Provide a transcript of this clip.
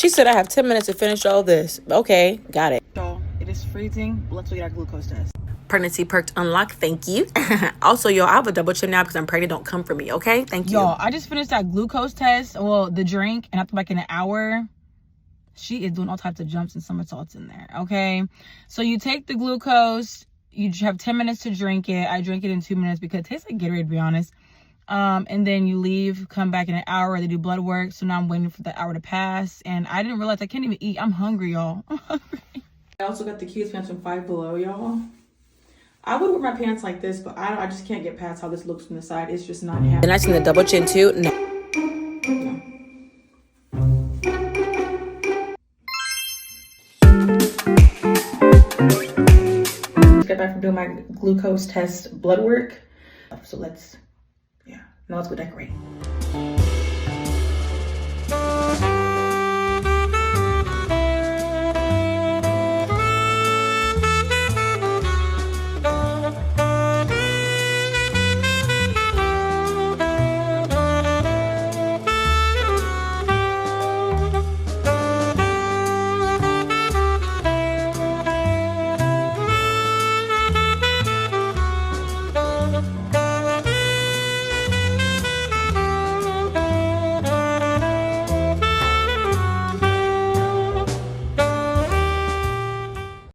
She said I have 10 minutes to finish all this. Okay, got it. Y'all, it is freezing. Let's get our glucose test. Pregnancy perked unlocked. Thank you. Also, y'all, I have a double chin now because I'm pregnant. Don't come for me, okay? Thank you. Y'all, I just finished that glucose test. Well, the drink, and after like in an hour, she is doing all types of jumps and somersaults in there, okay? So you take the glucose, you have 10 minutes to drink it. I drink it in 2 minutes because it tastes like Gatorade, to be honest. And then you leave, come back in an hour, they do blood work. So now I'm waiting for the hour to pass. And I didn't realize I can't even eat. I'm hungry, y'all. I'm hungry. I also got the cutest pants from Five Below, y'all. I would wear my pants like this, but I just can't get past how this looks from the side. It's just not happening. And I seen the double chin too. No. Just got back from doing my glucose test blood work. So now let's go decorate.